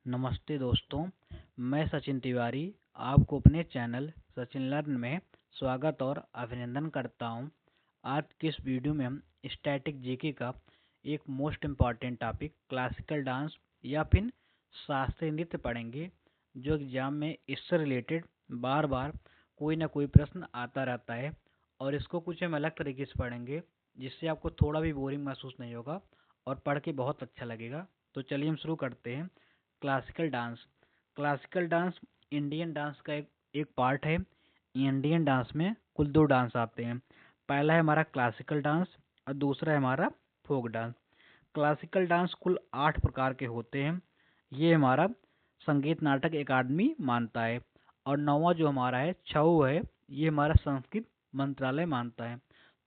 नमस्ते दोस्तों, मैं सचिन तिवारी आपको अपने चैनल सचिन लर्न में स्वागत और अभिनंदन करता हूं। आज की इस वीडियो में हम स्टैटिक जीके का एक most important topic classical dance या फिर शास्त्रीय नृत्य पढ़ेंगे, जो एग्जाम में इससे रिलेटेड बार बार कोई ना कोई प्रश्न आता रहता है और इसको कुछ हम अलग तरीके से पढ़ेंगे जिससे आपको थोड़ा भी बोरिंग महसूस नहीं होगा और पढ़ के बहुत अच्छा लगेगा। तो चलिए हम शुरू करते हैं। क्लासिकल डांस इंडियन डांस का एक पार्ट है। इंडियन डांस में कुल दो डांस आते हैं। पहला है हमारा क्लासिकल डांस और दूसरा है हमारा फोक डांस। क्लासिकल डांस कुल 8 प्रकार के होते हैं। ये हमारा संगीत नाटक अकादमी मानता है। और नौवां जो हमारा है छऊ है, ये हमारा संस्कृत मंत्रालय मानता है।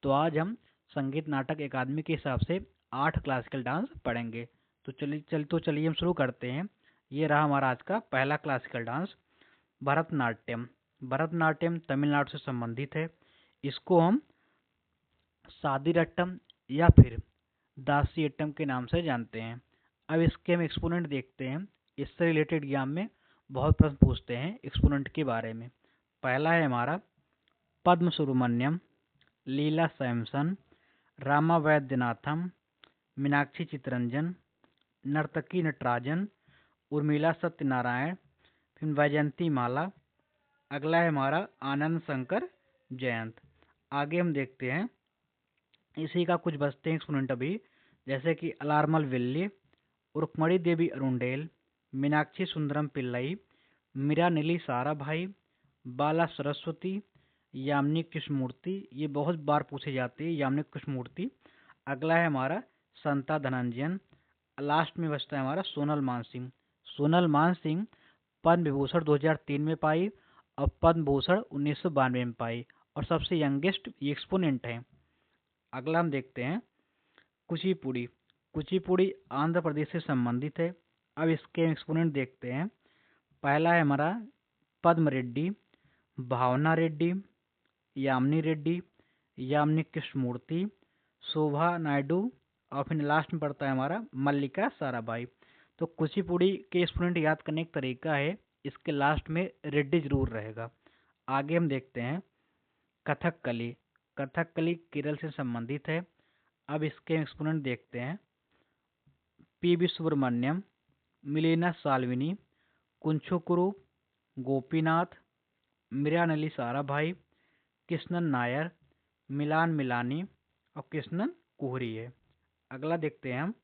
तो आज हम संगीत नाटक अकादमी के हिसाब से 8 क्लासिकल डांस पढ़ेंगे। तो चलिए हम शुरू करते हैं। ये रहा हमारा आज का पहला क्लासिकल डांस, भरतनाट्यम। भरतनाट्यम तमिलनाडु से संबंधित है। इसको हम सादीरट्टम या फिर दासियट्टम के नाम से जानते हैं। अब इसके हम एक्सपोनेंट देखते हैं। इससे रिलेटेड एग्जाम में बहुत प्रश्न पूछते हैं एक्सपोनेंट के बारे में। पहला है हमारा पद्म सुब्रमण्यम, लीला सैमसन, रामा वैद्यनाथम, मीनाक्षी चितरंजन, नर्तकी नटराजन, उर्मिला सत्यनारायण, फिर वैजयंती माला। अगला है हमारा आनंद शंकर जयंत। आगे हम देखते हैं इसी का कुछ बचते हैं एक्सपोनेंट अभी, जैसे कि अलारमल विल्ली, रुक्मणी देवी अरुंडेल, मीनाक्षी सुंदरम पिल्लई, मीरा नीली साराभाई, बाला सरस्वती, यामिनी कृष्णमूर्ति। ये बहुत बार पूछे जाते हैं, यामिनी कृष्णमूर्ति। अगला है हमारा संता धनंजयन। लास्ट में बचता है हमारा सोनल मानसिंह। सोनल मानसिंह पद्म विभूषण 2003 में पाई और पद्म भूषण 1992 में पाई और सबसे यंगेस्ट एक्सपोनेंट है। अगला हम देखते हैं कुचिपुड़ी। कुचिपुड़ी आंध्र प्रदेश से संबंधित है। अब इसके एक्सपोनेंट देखते हैं। पहला है हमारा पद्म रेड्डी, भावना रेड्डी, यामिनी रेड्डी, यामिनी कृष्णमूर्ति, शोभा नायडू और फिर लास्ट में पड़ता है हमारा मल्लिका साराभाई। तो कुचिपुड़ी के एक्सपोनेंट याद करने का तरीका है, इसके लास्ट में रेड्डी जरूर रहेगा। आगे हम देखते हैं कथकली। कथकली केरल से संबंधित है। अब इसके एक्सपोनेंट देखते हैं P Subramanyam, Milena Salvini, Kunchukurup, Gopinath, Mrinalini Sarabhai, Krishnan Nair, मिलान मिलानी और कृष्णन कुहरी है। अगला देखते हैं हम,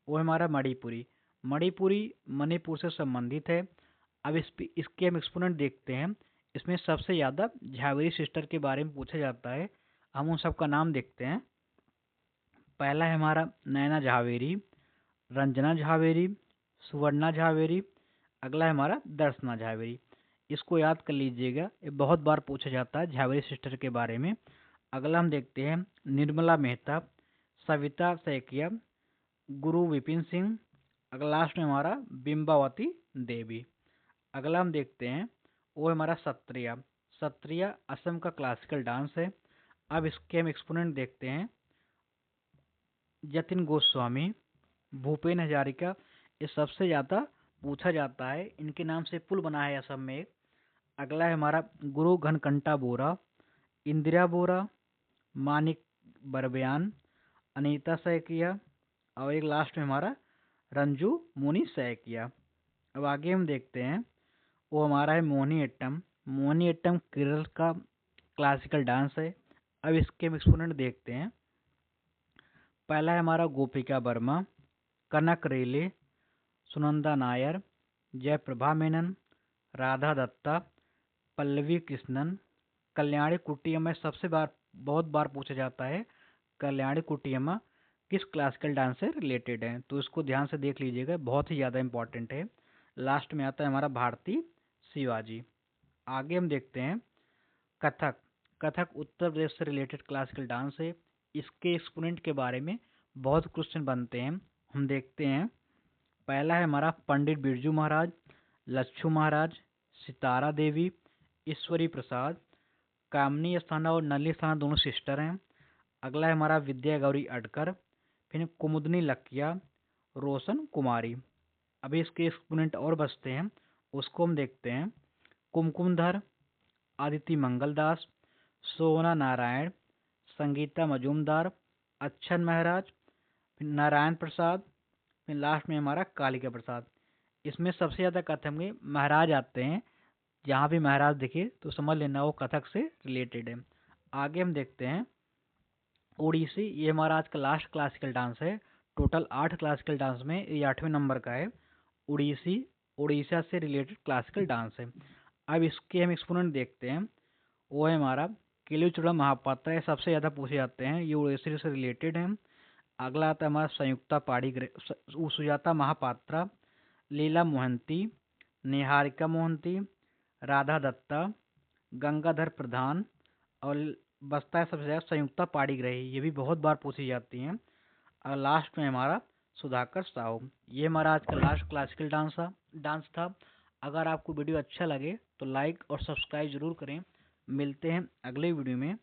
वो हमारा मणिपुरी। मणिपुरी मणिपुर से संबंधित है। अब इसके हम एक्सपोनेंट देखते हैं। इसमें सबसे ज़्यादा झावेरी सिस्टर के बारे में पूछा जाता है। हम उन सबका नाम देखते हैं। पहला है हमारा नैना झावेरी, रंजना झावेरी, सुवर्णा झावेरी। अगला है हमारा दर्शना झावेरी। इसको याद कर लीजिएगा, ये बहुत बार पूछा जाता है झावेरी सिस्टर के बारे में। अगला हम देखते हैं निर्मला मेहता, सविता सैकिया, गुरु विपिन सिंह। अगला लास्ट में हमारा बिंबावती देवी। अगला हम देखते हैं वो हमारा सत्रिया। सत्रिया असम का क्लासिकल डांस है। अब इसके हम एक्सपोनेंट देखते हैं जतिन गोस्वामी, भूपेन हजारिका। ये सबसे ज़्यादा पूछा जाता है, इनके नाम से पुल बना है असम में एक। अगला है हमारा गुरु घनकंटा बोरा, इंदिरा बोरा, मानिक बरबयान, अनीता सैकिया और एक लास्ट में हमारा रंजू मुनि सैकिया। अब आगे हम देखते हैं वो हमारा है मोहिनीअट्टम। मोहिनीअट्टम केरल का क्लासिकल डांस है। अब इसके हम एक्सपोनेंट देखते हैं। पहला है हमारा गोपिका वर्मा, कनक रेले, सुनंदा नायर, जयप्रभा मेनन, राधा दत्ता, पल्लवी कृष्णन, कल्याणी कुट्टियम्मा। सबसे बहुत बार पूछा जाता है कल्याणी कुट्टियम्मा किस क्लासिकल डांस से रिलेटेड है, तो इसको ध्यान से देख लीजिएगा, बहुत ही ज़्यादा इंपॉर्टेंट है। लास्ट में आता है हमारा भारती शिवाजी। आगे हम देखते हैं कथक। कथक उत्तर प्रदेश से रिलेटेड क्लासिकल डांस है। इसके एक्सपोनेंट के बारे में बहुत क्वेश्चन बनते हैं, हम देखते हैं। पहला है हमारा पंडित बिरजू महाराज, लच्छू महाराज, सितारा देवी, ईश्वरी प्रसाद। कामनी अस्थाना और नली अस्थाना दोनों सिस्टर हैं। अगला है हमारा विद्या गौरी अडकर, फिर कुमुदनी लकिया, रोशन कुमारी। अभी इसके एक्सपोनेंट और बचते हैं, उसको हम देखते हैं। कुमकुमधर, आदिति मंगलदास, सोना नारायण, संगीता मजूमदार, अच्छन महाराज, फिर नारायण प्रसाद, फिर लास्ट में हमारा कालिका प्रसाद। इसमें सबसे ज़्यादा कथक में महाराज आते हैं। जहाँ भी महाराज दिखे तो समझ लेना वो कथक से रिलेटेड है। आगे हम देखते हैं ओडिसी। ये हमारा आज का लास्ट क्लासिकल डांस है। टोटल 8 क्लासिकल डांस में ये 8वें नंबर का है। ओडिसी उड़ीसा से रिलेटेड क्लासिकल डांस है। अब इसके हम एक्सपोनेंट देखते हैं। वो है हमारा केलुचूड़ा महापात्रा। ये सबसे ज़्यादा पूछे जाते हैं, ये उड़ीसा से रिलेटेड है। अगला आता है हमारा संयुक्ता पाणिग्रह, सुजाता महापात्रा, लीला मोहंती, निहारिका मोहंती, राधा दत्ता, गंगाधर प्रधान, और बचता है सबसे ज़्यादा संयुक्ता पाणिग्राही। ये भी बहुत बार पूछी जाती हैं। और लास्ट में हमारा सुधाकर साहू। ये हमारा आज का लास्ट क्लासिकल डांस था। अगर आपको वीडियो अच्छा लगे तो लाइक और सब्सक्राइब जरूर करें। मिलते हैं अगले वीडियो में।